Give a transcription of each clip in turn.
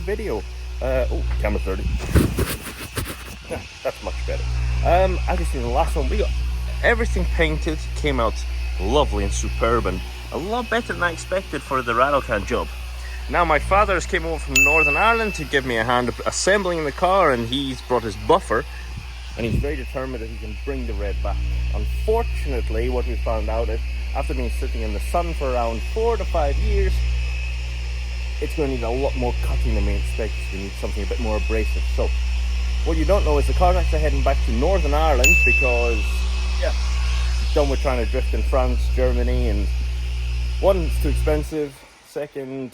video. Camera 30. Yeah, that's much better. As you see in the last one, we got everything painted, came out lovely and superb, and a lot better than I expected for the rattle can job. Now my father has came over from Northern Ireland to give me a hand assembling the car, and he's brought his buffer, and he's very determined that he can bring the red back. Unfortunately, what we found out is, after being sitting in the sun for around 4 to 5 years, it's going to need a lot more cutting than we expect. We need something a bit more abrasive. So what you don't know is the car's actually heading back to Northern Ireland because, yeah, done with trying to drift in France, Germany, and one, it's too expensive. Second,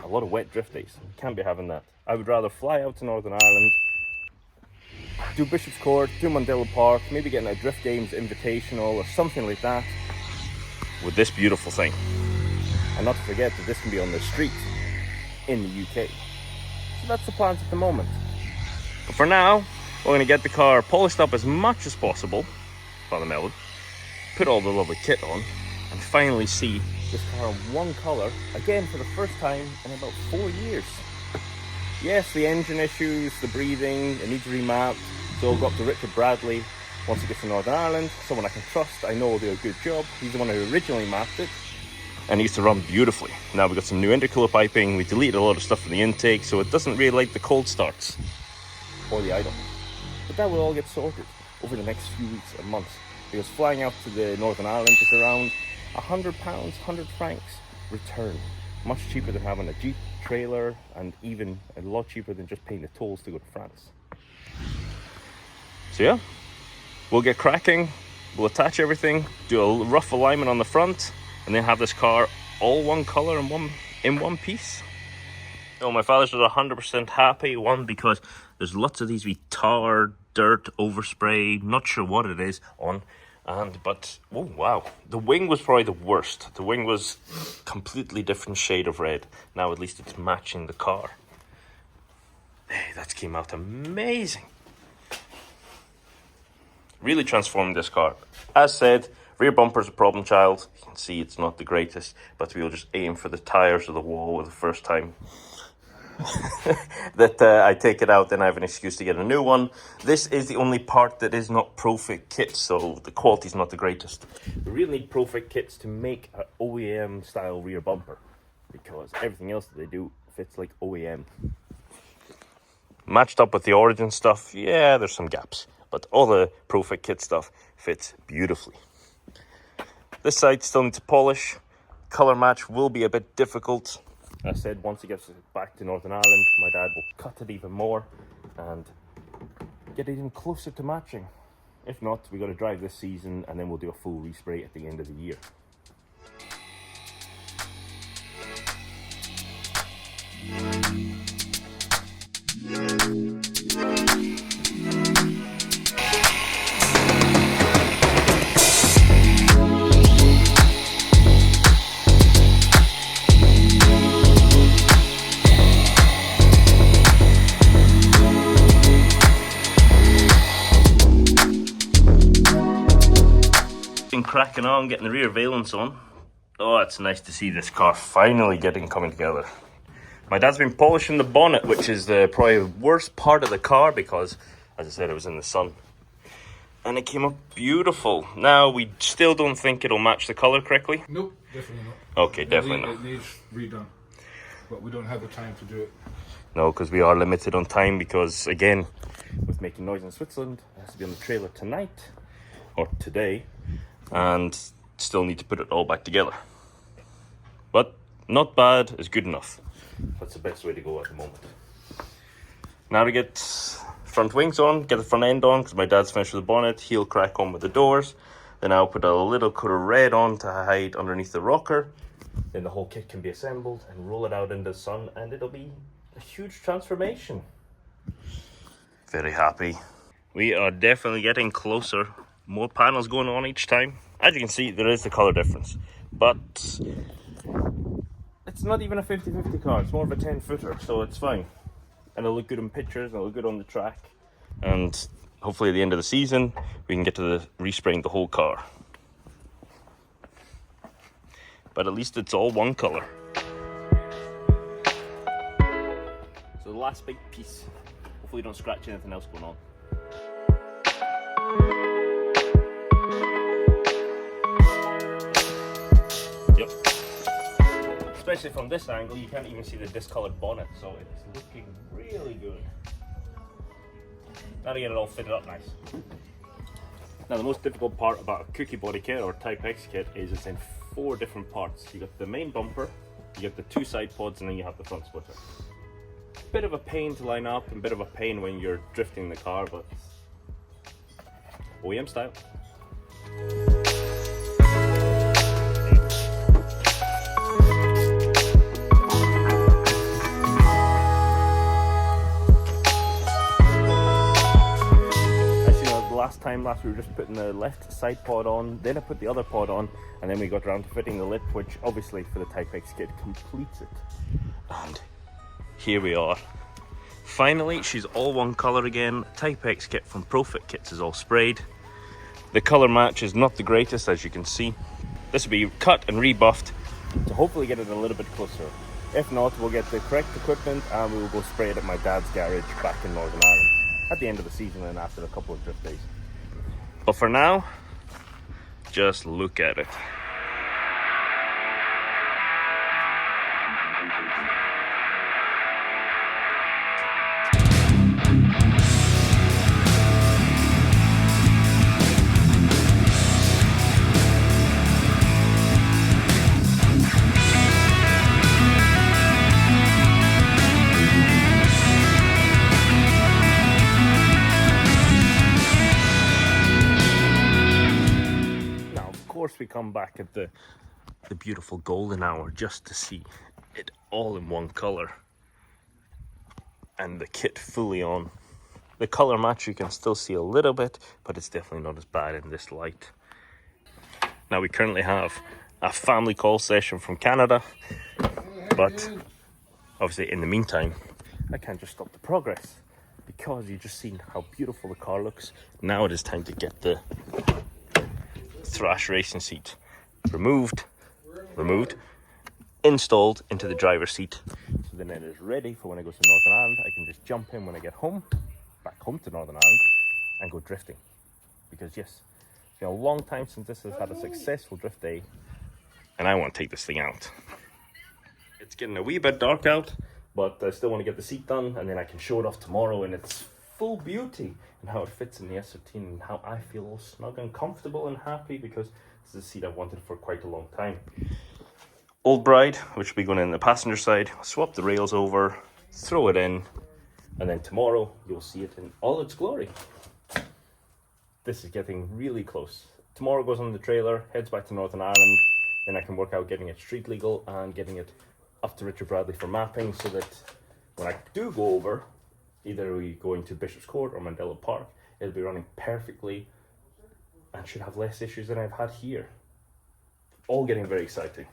a lot of wet drift days. Can't be having that. I would rather fly out to Northern Ireland, do Bishop's Court, do Mandela Park, maybe get in a Drift Games Invitational or something like that with this beautiful thing. And not to forget that this can be on the street in the UK. So that's the plans at the moment. But for now, we're going to get the car polished up as much as possible, Father Melwood, put all the lovely kit on, and finally see this car in one colour, again for the first time in about 4 years. Yes, the engine issues, the breathing, it needs remapped, so I'll go up to Richard Bradley once he gets to Northern Ireland, someone I can trust, I know will do a good job. He's the one who originally mapped it, and it used to run beautifully. Now we've got some new intercooler piping, we deleted a lot of stuff from the intake, so it doesn't really like the cold starts or the idle. But that will all get sorted over the next few weeks and months, because flying out to the Northern Ireland is around £100, 100 francs return. Much cheaper than having a Jeep trailer, and even a lot cheaper than just paying the tolls to go to France. So yeah, we'll get cracking, we'll attach everything, do a rough alignment on the front, and then have this car all one colour in one piece. Oh, my father's 100% happy. One, because there's lots of these wee tar, dirt, overspray, not sure what it is on. But oh wow, the wing was probably the worst. The wing was completely different shade of red. Now at least it's matching the car. Hey, that came out amazing. Really transformed this car. As said, rear bumper's a problem child. You can see it's not the greatest, but we'll just aim for the tires of the wall the first time that I take it out, then I have an excuse to get a new one. This is the only part that is not ProFit kit, so the quality's not the greatest. We really need ProFit kits to make an OEM style rear bumper, because everything else that they do fits like OEM. Matched up with the Origin stuff, yeah, there's some gaps, but all the ProFit kit stuff fits beautifully. This side still needs to polish. Color match will be a bit difficult. As I said, once he gets back to Northern Ireland, my dad will cut it even more and get it even closer to matching. If not, we got to drive this season, and then we'll do a full respray at the end of the year. Cracking on, getting the rear valence on. Oh, it's nice to see this car finally coming together. My dad's been polishing the bonnet, which is the probably worst part of the car because, as I said, it was in the sun. And it came up beautiful. Now, we still don't think it'll match the colour correctly? Nope, definitely not. Okay, definitely not. It needs redone, but we don't have the time to do it. No, because we are limited on time because, again, with making noise in Switzerland, it has to be on the trailer tonight, or today, and still need to put it all back together. But not bad is good enough. That's the best way to go at the moment. Now to get front wings on, get the front end on, because my dad's finished with the bonnet. He'll crack on with the doors. Then I'll put a little coat of red on to hide underneath the rocker. Then the whole kit can be assembled and roll it out into the sun, and it'll be a huge transformation. Very happy. We are definitely getting closer. More panels going on each time. As you can see, there is the colour difference, but it's not even a 50-50 car. It's more of a 10-footer, so it's fine. And it'll look good in pictures, and it'll look good on the track. And hopefully at the end of the season, we can get to the respraying the whole car. But at least it's all one colour. last big piece. Hopefully you don't scratch anything else going on. Yep. Especially from this angle, you can't even see the discolored bonnet, so it's looking really good. Now to get it all fitted up nice. Now the most difficult part about a cookie body kit or Type X kit is it's in 4 different parts. You got the main bumper, you got the 2 side pods, and then you have the front splitter. Bit of a pain to line up and a bit of a pain when you're drifting the car, but OEM style. Last we were just putting the left side pod on, then I put the other pod on, and then we got around to fitting the lip, which obviously for the Type X kit completes it. And here we are. Finally, she's all one color again. Type X kit from Profit Kits is all sprayed. The color match is not the greatest, as you can see. This will be cut and rebuffed to hopefully get it a little bit closer. If not, we'll get the correct equipment and we will go spray it at my dad's garage back in Northern Ireland at the end of the season and after a couple of drift days. But for now, just look at it. We come back at the beautiful golden hour just to see it all in one color and the kit fully on. The color match you can still see a little bit, but it's definitely not as bad in this light. Now we currently have a family call session from Canada, but obviously in the meantime I can't just stop the progress because you've just seen how beautiful the car looks. Now it is time to get the Thrash racing seat removed, installed into the driver's seat. So then it is ready for when I go to Northern Ireland. I can just jump in when I get home, back home to Northern Ireland, and go drifting. Because yes, it's been a long time since this has had a successful drift day, and I want to take this thing out. It's getting a wee bit dark out, but I still want to get the seat done, and then I can show it off tomorrow in its full beauty and how it fits in the S13 and how I feel all snug and comfortable and happy, because this is a seat I've wanted for quite a long time. Old Bride, which will be going in the passenger side, swap the rails over, throw it in, and then tomorrow you'll see it in all its glory. This is getting really close. Tomorrow goes on the trailer, heads back to Northern Ireland, then I can work out getting it street legal and getting it up to Richard Bradley for mapping, so that when I do go over, either we go into Bishop's Court or Mandela Park, it'll be running perfectly and should have less issues than I've had here. All getting very exciting.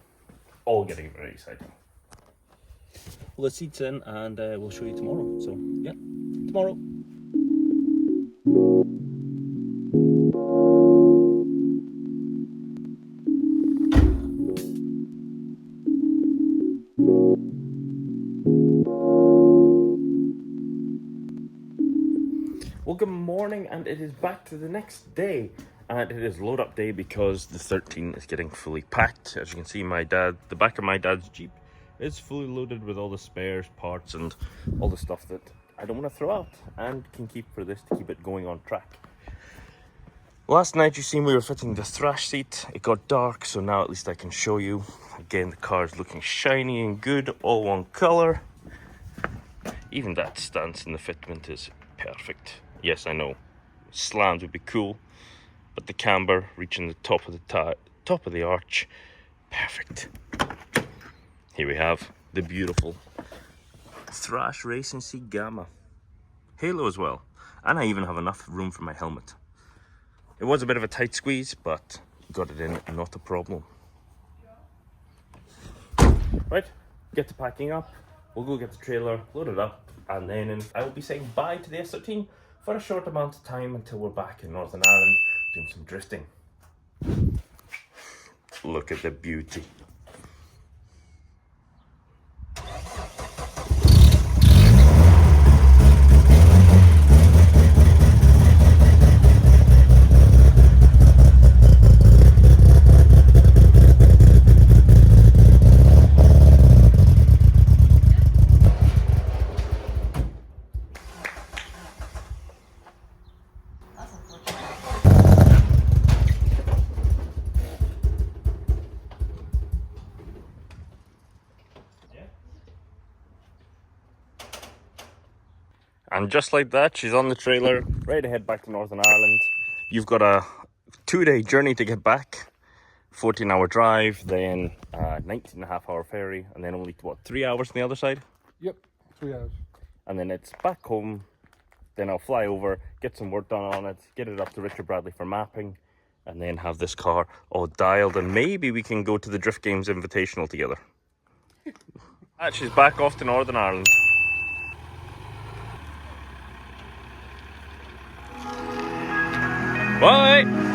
All getting very exciting. Well, the seat's in and we'll show you tomorrow. So, yeah, tomorrow. Well, good morning, and it is back to the next day, and it is load up day because the 13 is getting fully packed. As you can see, the back of my dad's Jeep is fully loaded with all the spares, parts, and all the stuff that I don't want to throw out and can keep for this to keep it going on track. Last night you seen we were fitting the Thrash seat. It got dark, so now at least I can show you. Again, the car is looking shiny and good, all one color. Even that stance in the fitment is perfect. Yes, I know, slams would be cool, but the camber reaching the top of the arch, perfect. Here we have the beautiful Thrash Racing Seat Gamma. Halo as well, and I even have enough room for my helmet. It was a bit of a tight squeeze, but got it in, not a problem. Right, get to packing up. We'll go get the trailer, load it up, and then I will be saying bye to the S13 for a short amount of time until we're back in Northern Ireland doing some drifting. Look at the beauty. And just like that, she's on the trailer, ready to head back to Northern Ireland. You've got a 2-day journey to get back, 14-hour drive, then 19.5-hour ferry, and then only, what, 3 hours on the other side? Yep, 3 hours. And then it's back home. Then I'll fly over, get some work done on it, get it up to Richard Bradley for mapping, and then have this car all dialed, and maybe we can go to the Drift Games Invitational together. She's back off to Northern Ireland. Bye!